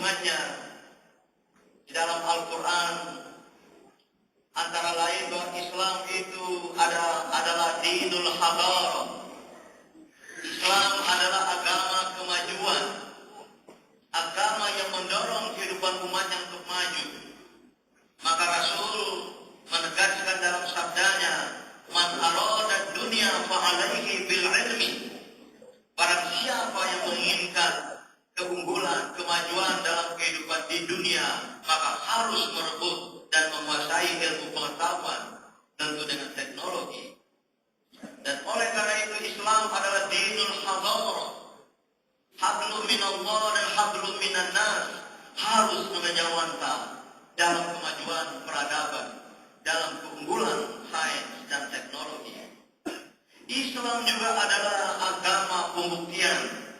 kandungannya di dalam Al-Quran, antara lain bahwa Islam itu adalah dinul hadar. Islam adalah agama kemajuan, agama yang mendorong kehidupan umatnya untuk maju. Maka Rasul menegaskan dalam sabdanya, man arada dunya fa'alaihi bil ilmi. Barang siapa yang menginginkan keunggulan, kemajuan dalam kehidupan di dunia, maka harus merebut dan menguasai ilmu pengetahuan, tentu dengan teknologi. Dan oleh karena itu Islam adalah dinul hadar, hablum minallah dan hablum minan nas, harus menjawantah dalam kemajuan peradaban, dalam keunggulan sains dan teknologi. Islam juga adalah agama pembuktian,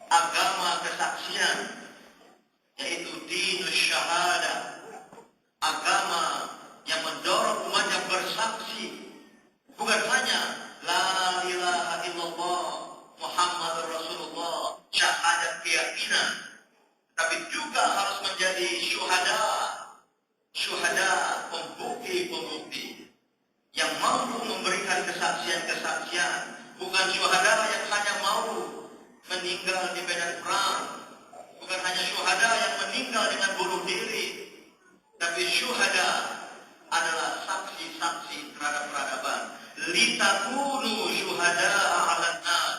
agama kesaksian, yaitu dinus syahadah, agama yang mendorong umatnya bersaksi, bukan hanya la ilaha illallah Muhammadur Rasulullah, syahadat keyakinan, tapi juga harus menjadi syuhada, pembukti yang mampu memberikan kesaksian-kesaksian, bukan syuhada yang hanya mau meninggal di medan perang, bukan hanya syuhada yang meninggal dengan bunuh diri, tapi syuhada adalah saksi-saksi terhadap peradaban. Litakunu syuhada'a 'alan nas.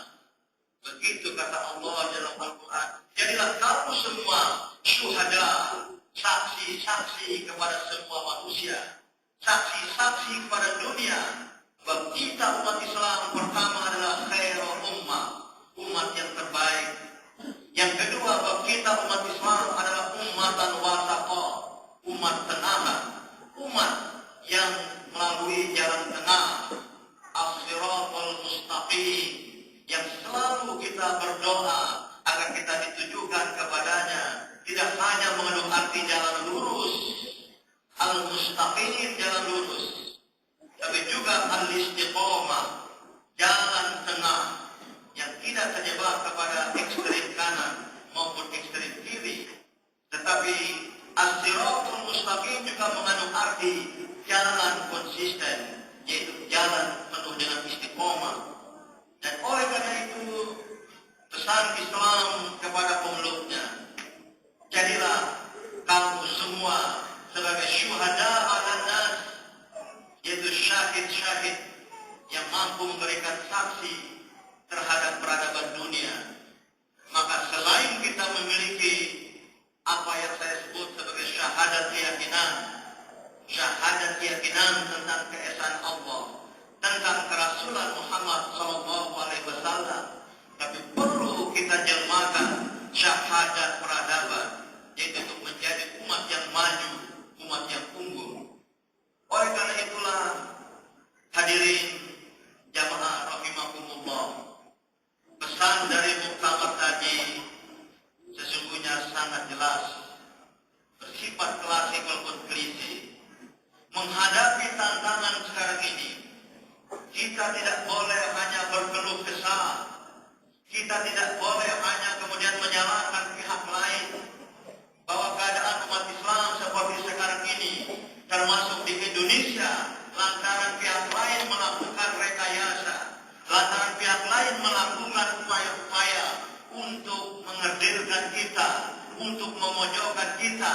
Begitu kata Allah dalam Al-Quran. Jadilah kamu semua syuhada, saksi-saksi kepada semua manusia, saksi-saksi kepada dunia. Bagi kita umat Islam pertama adalah khairul ummah, umat yang terbaik. Yang kedua bagi kita umat Islam adalah ummatan wasata, umat tenaga, umat yang melalui jalan tengah, as-siratal mustaqim, yang selalu kita berdoa agar kita ditujukan kepadanya. Tidak hanya mengandung arti jalan lurus, al-mustaqim jalan lurus, tapi juga al-istiqomah, jalan tengah yang tidak terjebak kepada ekstrem kanan maupun ekstrem kiri. Tetapi as-siratal mustaqim juga mengandung arti jalan konsisten, yaitu jalan penuh dengan istiqomah. Dan oleh karena itu pesan Islam kepada pemeluknya, jadilah kamu semua sebagai syuhada 'alan nas, yaitu syahid-syahid yang mampu memberikan saksi terhadap peradaban dunia. Maka selain kita memiliki apa yang saya sebut sebagai syahadat keyakinan tentang keesaan Allah, tentang kerasulan Muhammad SAW, tapi perlu kita jelmakan syahadat peradaban, yaitu untuk menjadi umat yang maju, umat yang unggul. Oleh karena itulah hadirin jamaah rahimakumullah, pesan dari muktamar tadi sesungguhnya sangat jelas, bersifat klasik walaupun klise. Menghadapi tantangan sekarang ini, kita tidak boleh hanya berkeluh kesah, kita tidak boleh hanya kemudian menyalahkan pihak lain bahwa keadaan umat Islam seperti sekarang ini, termasuk di Indonesia, lantaran pihak lain melakukan rekayasa, lantaran pihak lain melakukan upaya-upaya untuk mengerdilkan kita, untuk memojokkan kita.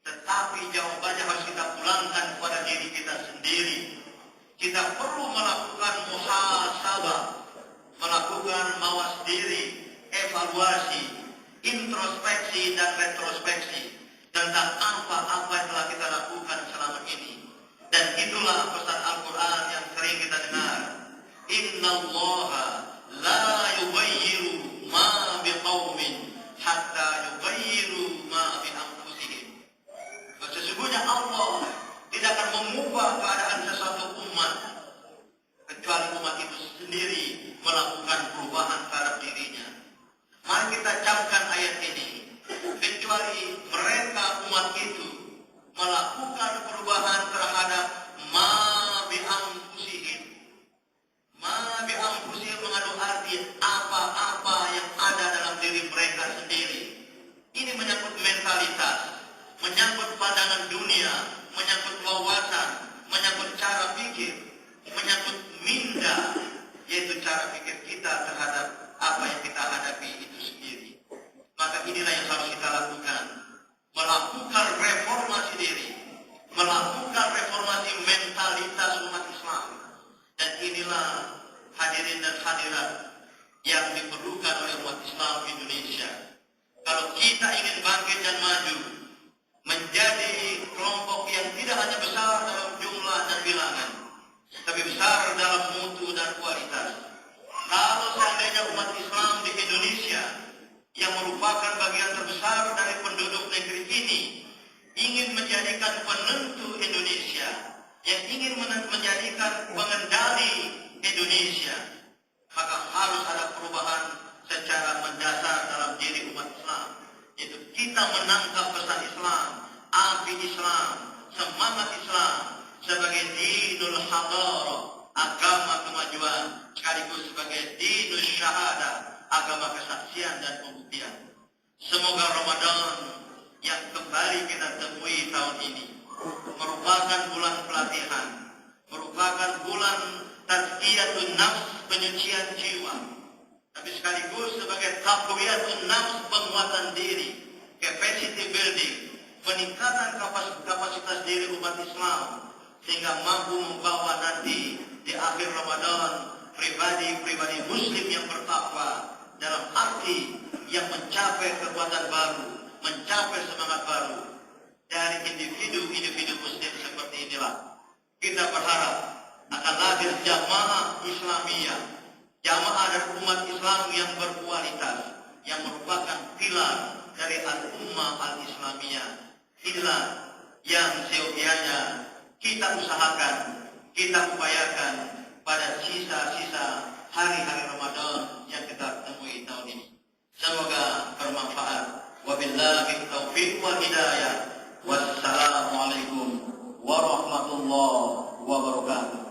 Tetapi jawabannya harus kita pulangkan kepada diri kita sendiri. Kita perlu melakukan muhasabah, melakukan mawas diri, evaluasi, introspeksi dan retrospeksi tentang apa-apa yang telah kita lakukan selama ini. Dan itulah pesan Al-Quran yang sering kita dengar. Innallaha la yughayyiru ma biqaumin hatta yughayyiru ma bi anfusihim. Sesungguhnya Allah tidak akan mengubah keadaan sesuatu umat kecuali umat itu sendiri melakukan perubahan terhadap dirinya. Mari kita camkan ayat ini. Kecuali mereka umat itu melakukan perubahan terhadap ma bi anfusihim. Ma bi anfusihim mengandung arti apa-apa yang ada dalam diri mereka sendiri. dunia, menyangkut wawasan, menyangkut cara pikir, menyangkut minda, yaitu cara pikir kita terhadap apa yang kita hadapi itu sendiri. Maka inilah yang harus kita lakukan, melakukan reformasi diri, melakukan reformasi mentalitas umat Islam. Dan inilah hadirin dan hadirat yang diperlukan oleh umat Islam Indonesia. Kalau kita ingin bangkit dan maju, menjadi kelompok yang tidak hanya besar dalam jumlah dan bilangan, tapi besar dalam mutu dan kualitas. Kalau seandainya umat Islam di Indonesia, yang merupakan bagian terbesar dari penduduk negeri ini, ingin menjadikan penentu Indonesia, yang ingin menjadikan pengendali Indonesia, maka harus ada perubahan secara mendasar dalam diri umat Islam. Yaitu kita menangkap pesan Islam, api Islam, semangat Islam sebagai dinul hadarah, agama kemajuan, sekaligus sebagai dinul syahadah, agama kesaksian dan pembuktian. Semoga Ramadan yang kembali kita temui tahun ini merupakan bulan pelatihan, merupakan bulan tazkiyatun nafs, penyucian jiwa, tapi sekaligus sebagai taqwiyatun nafs, penguatan diri, capacity building, peningkatan kapasitas diri umat Islam, sehingga mampu membawa nanti di akhir Ramadan pribadi-pribadi muslim yang bertakwa, dalam arti yang mencapai kekuatan baru, mencapai semangat baru. Dari individu-individu muslim seperti inilah kita berharap akan lahir jamaah Islamiyah, jamaah dan umat Islam yang berkualitas, yang merupakan pilar dari al-ummah al-Islamiyah. Inilah yang seyogianya kita usahakan, kita upayakan pada sisa-sisa hari-hari Ramadan yang kita temui tahun ini. Semoga bermanfaat. Wabillahi taufiq wal hidayah. Wassalamualaikum warahmatullahi wabarakatuh.